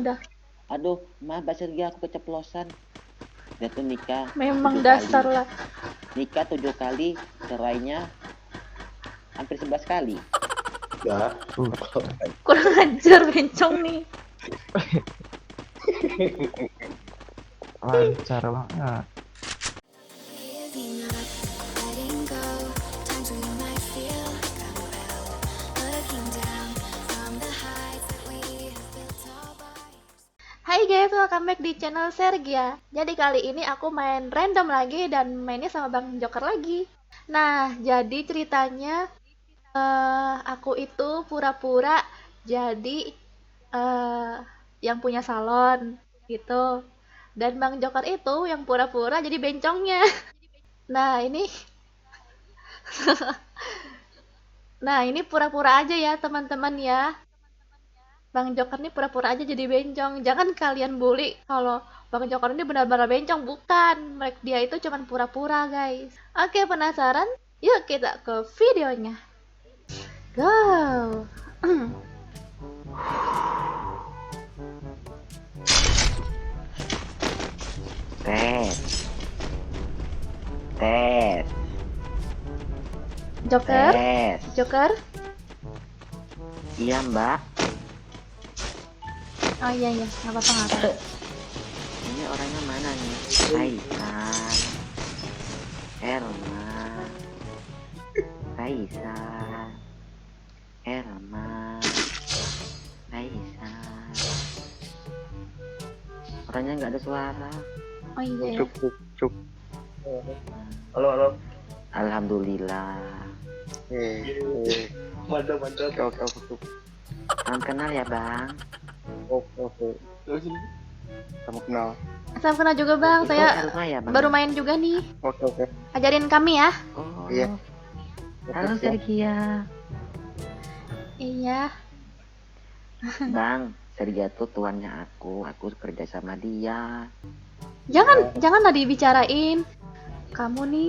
udah. Aduh, maaf Mbak Sergia, aku keceplosan. Dia tuh nikah Memang 7 dasar kali. lah. Nikah 7 kali, cerainya hampir 11 kali. Ya. Kurang ajar bencong nih. Lancar banget. Hai guys, welcome back di channel Sergia. Jadi kali ini aku main random lagi dan mainnya sama Bang Joker lagi. Nah, jadi ceritanya aku itu pura-pura jadi yang punya salon gitu. Dan Bang Joker itu yang pura-pura jadi bencongnya. Nah, ini pura-pura aja ya teman-teman ya. Bang Joker ini pura-pura aja jadi bencong. Jangan kalian bully kalau Bang Joker ini benar-benar bencong. Bukan. Dia itu cuma pura-pura, guys. Oke, penasaran? Yuk kita ke videonya. Go! Tes. Tes. Joker? Tes. Joker? Iya, Mbak. Oh iya, nggak apa-apa. Ini orangnya mana nih? Kaisan. Elma. Kaisan. Elma. Kaisan. Orangnya nggak ada suara. Oh iya. Cuk. Halo. Alhamdulillah. Mantap. Oke. Salam kenal ya, Bang. Oke. Terus ini kamu kenal. Salam kenal juga, Bang. Itu Saya Elma ya, Bang? baru main juga nih. Oke. Ajarin kami ya. Oh. Iya. Halo Sergia. Iya. Bang, Sergia tuh tuannya aku kerja sama dia. Janganlah dibicarain. Kamu nih,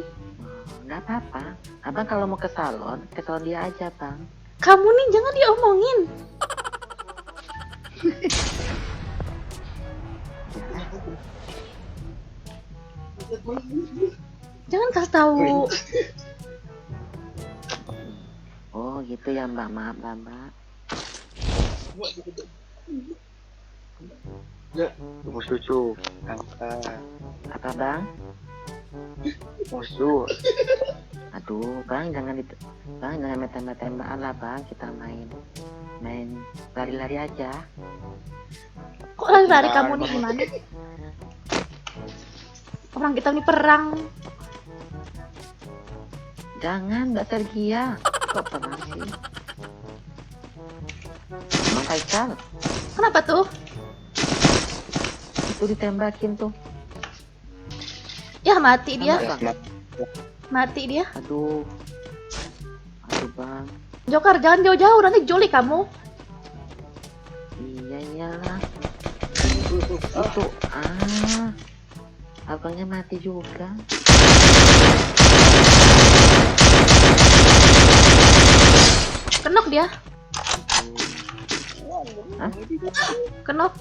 Nggak apa-apa. Abang kalau mau ke salon dia aja, Bang. kamu nih jangan diomongin. Jangan kasih tahu. Oh gitu ya, Mbak. Maaf lah, Mbak. Ya, musuh. Apa, Bang? Musuh. Aduh, Bang, jangan main tembak-tembakan lah, Bang. Kita main lari-lari aja. Kok lari-lari kamu nih gimana? Orang kita nih perang. Jangan, Mbak Sergia. Kok perang sih? Bang Faisal, Kenapa tuh? itu ditembakin tuh. Ya mati dia. Bang. Mati dia. Aduh, Bang. Joker, jangan jauh-jauh nanti Juli kamu. Iyalah. Itu abangnya mati juga. Kenok dia. Hah? Kenok.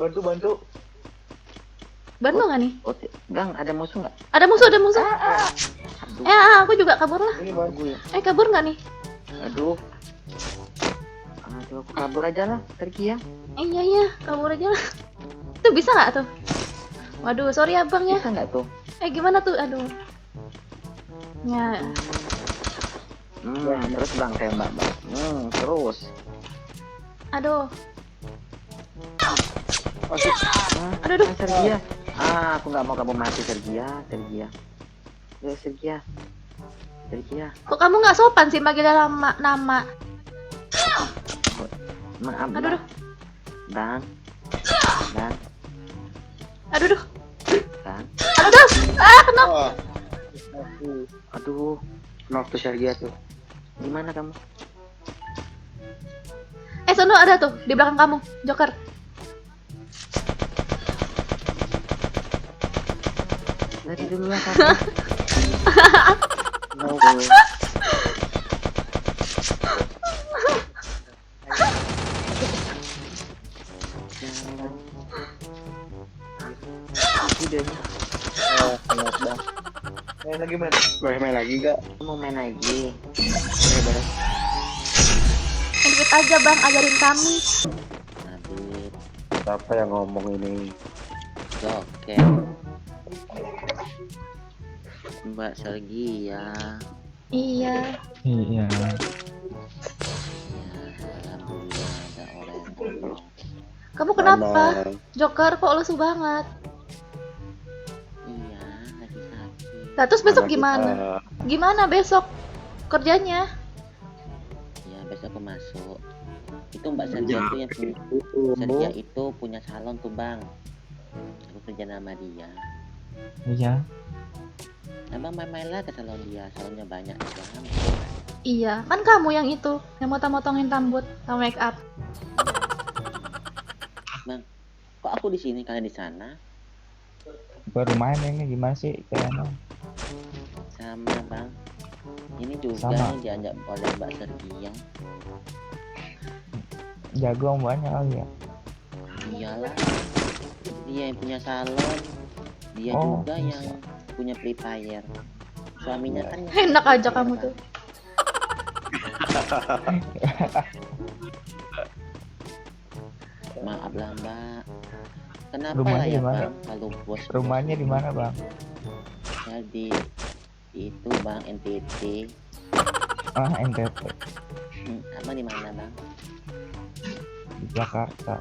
Bantu. Bantu nggak nih? Oh, Bang, ada musuh nggak? Ada musuh. Aduh, Aku juga kabur lah. Ini bantu ya. Kabur nggak nih? aduh, aku kabur aja lah, Sergia. Iya, kabur aja lah. Tuh bisa nggak tuh? Waduh, sorry abang ya. Bisa nggak tuh? Gimana tuh? Aduh. Ya. Terus Bang tembak, Bang. Terus. Aduh. Aduh. Sergia. Aku nggak mau kamu mati, Sergia. Ya, Sergia. Kok kamu nggak sopan sih manggil nama? Maaf, Aduh. Bang. Aduh. Bang. Aduh. Kenok. Aduh. Kenapa tuh Sergia tuh? Di mana kamu? Sono ada tuh di belakang kamu, Joker. Lari dulu lah kamu. Aduh. 哦 Aduh. sih. Enak bang. Main lagi main. Boleh main lagi gak? Mau main lagi. Boleh. Sedikit aja bang, ajarin kami. Nabit. Siapa yang ngomong ini? Oke. Mbak Sergia. Iya. Iya. Ya, alhamdulillah ada orang yang ngomong. Kamu kenapa? Mana? Joker kok lesu banget. Iya, lagi sakit. Nah, terus besok Mana gimana? kita? Gimana besok kerjanya? Ya, besok aku masuk. Itu Mbak Sergia tuh yang punya Sergia itu punya salon tuh, Bang. Aku kerja sama dia. Iya. Abang main-main lah ke salon dia. Salonnya banyak, Bang. Iya, kan kamu yang itu, yang motong-motongin rambut sama make up. Bang, kok aku di sini kalian di sana? Baru main ini gimana sih kayaknya? Sama, Bang. Ini juga Sama. nih diajak oleh Mbak Sergia. Jago banyak kali ya. Iyalah. Dia yang punya salon. Dia Oh, juga bisa. yang punya Free Fire. Suaminya kan Enak aja kamu tuh. Maaf lah, Mbak. Kenapa Rumahnya lah ya, di mana? Bang? Kalau bos Rumahnya di mana, Bang? Jadi itu, Bang, NTT. Ah, NTT Abang di mana, Bang? di Jakarta.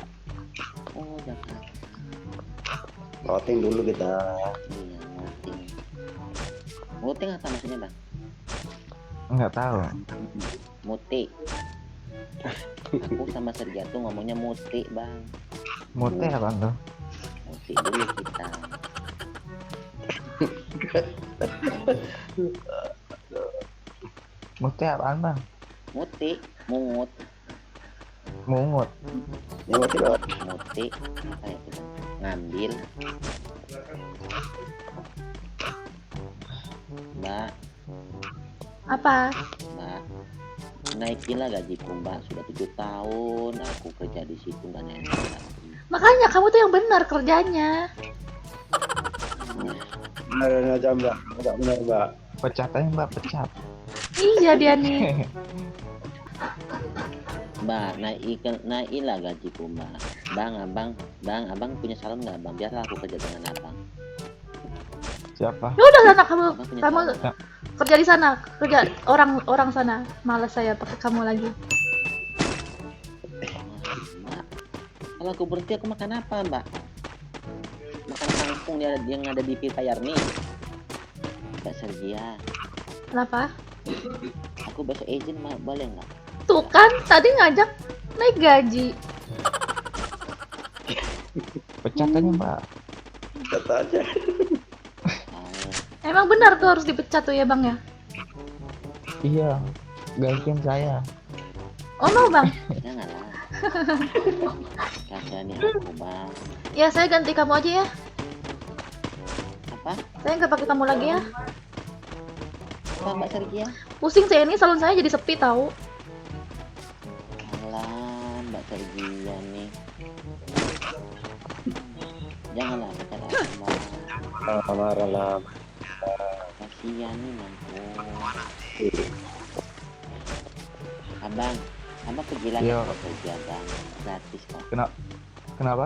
Oh, Jakarta. Voting dulu kita. Iya, Muting. Muting apa maksudnya, Bang? Enggak tahu. Muti. Aku sama Sergia tuh ngomongnya muti, Bang. Mute apa tuh? Muti dulu kita. Mute apaan, Bang? Muti, mungut, Mungut. muti, apa itu, Bang? Ngambil. Mbak, Apa? Mbak, naikinlah gajiku, Mbak. Sudah 7 tahun aku kerja di situ nggak naik lagi. Makanya kamu tuh yang benar kerjanya. Benar aja mbak. Enggak benar mbak. Pecat aja, Mbak, pecat. Iya dia nih. Mbak, naikinlah gajiku, Mbak. Abang punya salon nggak, Bang? Biarlah aku kerja dengan abang. Siapa? Ya udah sana kamu, Abang punya kamu salon. kerja di sana, kerja orang sana. Malas saya pakai kamu lagi. Mbak, kalau aku berhenti aku makan apa, Mbak? Makan kangkung yang ada di Free Fire nih. Mbak Sergia, Kenapa? aku besok izin, Mbak, boleh nggak? Tuh kan tadi ngajak naik gaji. Pecat aja, Mbak. Kata aja. Oh, Emang benar tuh harus dipecat tuh ya bang ya? Iya. Gantiin saya. Oh no bang. janganlah. Kasihan nih aku, Bang. Ya saya ganti kamu aja ya. Apa? Saya nggak pakai kamu lagi ya. Apa, Mbak Sergia? Pusing saya ini salon saya jadi sepi tahu. Alah, Mbak Sergia nih. Janganlah pecat aku, Mbak. Marah lah. Kasihan nih, mampu. Abang pergilah Iya. ke kerja, Bang. Gratis kok. Kenapa?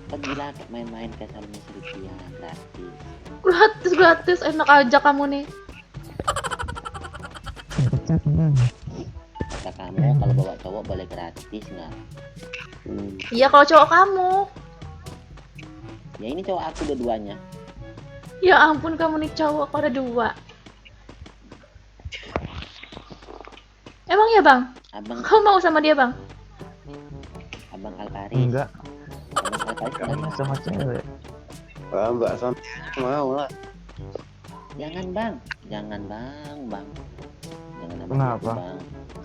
Pergilah main-main ke salon Sergia, gratis. Gratis enak aja kamu nih. Pecat, Bang. Kata kamu kalau bawa cowok boleh gratis nggak? Iya kalau cowok kamu. Ya ini cowok aku dua-duanya. Ya ampun kamu nih cowok kok ada 2. Emang ya bang? Abang Kamu mau sama dia bang? Alparis. Enggak. Abang Alparis Kayaknya nggak? sama cewek. Wah mbak sama mau lah. Jangan bang. Jangan abang Kenapa? itu, bang.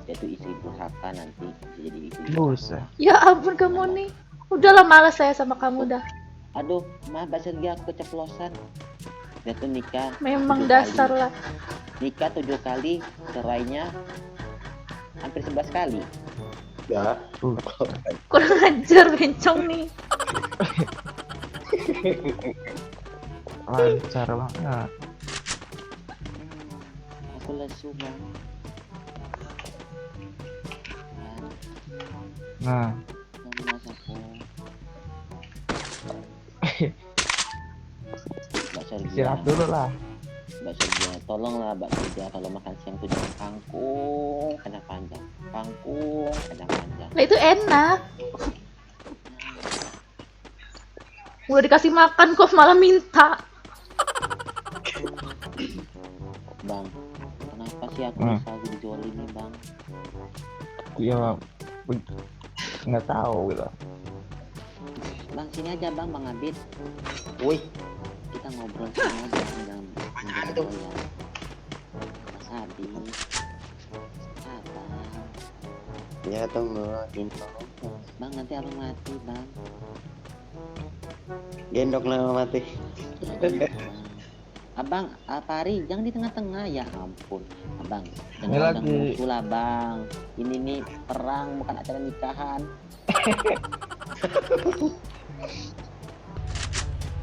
Dia tuh istri durhaka nanti bisa jadi istri. Buset. Ya ampun kamu nih. Udahlah males saya sama kamu dah. Aduh, maaf Mbak Sergia, aku keceplosan. Dia tuh nikah. Memang 7 dasar kali. lah. Nikah 7 kali, cerainya hampir 11 kali. Ya. Kurang ajar bencong nih. lancar banget. Aku lesu bang. Nah, Lemas aku. Mbak Sergia, istirahat dulu lah. Mbak Sergia, tolonglah Mbak Sergia kalau makan siang tuh jangan kangkung kacang panjang, kangkung kacang panjang. Nah itu enak. Udah dikasih makan kok malah minta. Bang, kenapa sih aku selalu dijolimi bang? Ya, nggak tahu gitu. Bang sini aja bang, Bang Abid. Woi, Kita ngobrol sini aja jangan ngobrol ya. Mas Abid, apa? ya tunggu, info. Bang nanti abang mati bang. Gendong nama mati. Bang. Abang, Pari, jangan di tengah-tengah ya ampun. Abang, Ini jangan lagi. musuh lah bang. Ini nih perang bukan acara nikahan.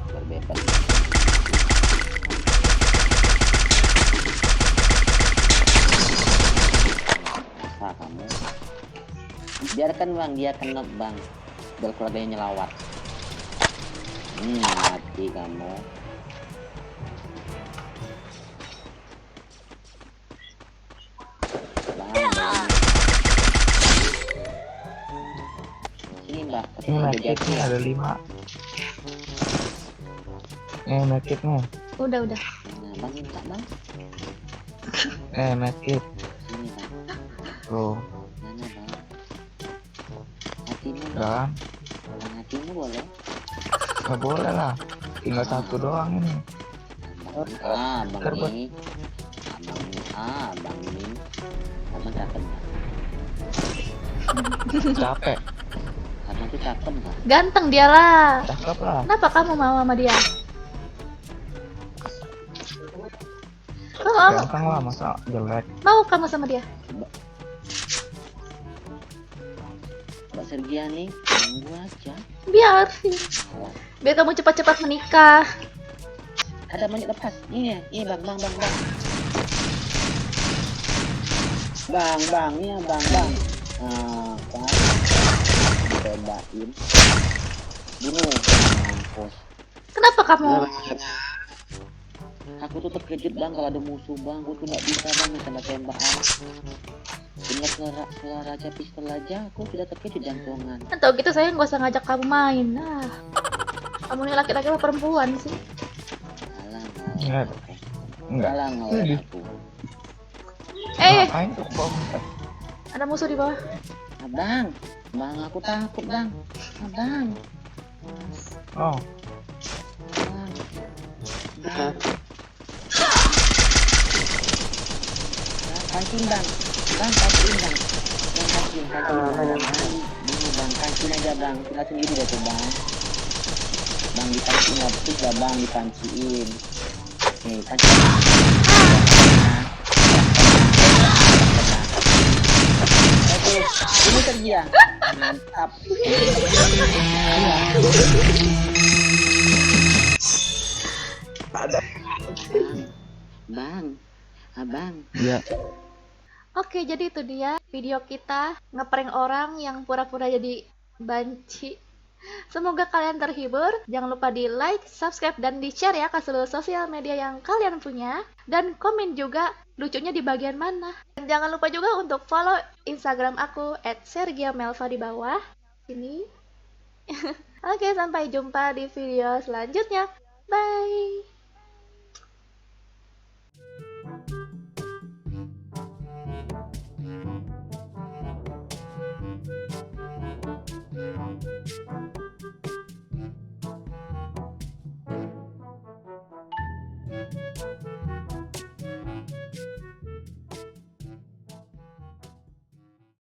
Berbebas. Masa kamu? Biarkan bang, dia kena bang. Biar keluarganya nyelawat. Mati kamu. Bang. Sini mbak. Ini medkitnya ada 5. Medkitnya. Udah. Nah, bang minta bang. Medkit. Sini bang. Tuh, Mana bang? Hatimu bang. kan? Bang hatimu boleh. Nggak boleh lah. Tinggal satu doang ini. Abang ini. Abang ini. Abang cakep nggak? Capek. Abang tuh cakep nggak? Ganteng dia lah. Cakep lah. Kenapa kamu mau sama dia? Mau Ganteng lah, masa jelek. kamu sama dia? Mbak Sergia nih, tunggu aja. Biar Awas. biar kamu cepat-cepat menikah. Ada monyet lepas. Ini bang. Bang, iya bang. Kan. Cobain. Bunuh. Mampus. Kenapa kamu? Aku tuh terkejut bang kalau ada musuh bang. Aku tuh nggak bisa bang tembak-tembakan. Dengar suara aja pistol aja, aku sudah terkejut jantungan. Atau gitu saya nggak usah ngajak kamu main. Nah, kamu ini laki-laki apa perempuan sih? Alah, Enggak. Enggak. Alah, ngelawan aku. Ngapain tuh bom? Ada musuh di bawah. Abang, aku takut bang. Abang. Oh, Bang. Kancing bang. Kancing bang. Kancing bang. Kancing aja bang. Kita sendiri deh tuh bang. Bang dipancing optik ya bang, dipanciin. Nih, kancing. Oke, ini kerja. Mantap. Bang, abang. iya. Oke, jadi itu dia video kita ngeprank orang yang pura-pura jadi banci. Semoga kalian terhibur. Jangan lupa di like, subscribe, dan di share ya ke seluruh sosial media yang kalian punya. Dan komen juga lucunya di bagian mana. Dan jangan lupa juga untuk follow Instagram aku @sergiamelva di bawah sini. Oke, sampai jumpa di video selanjutnya. Bye.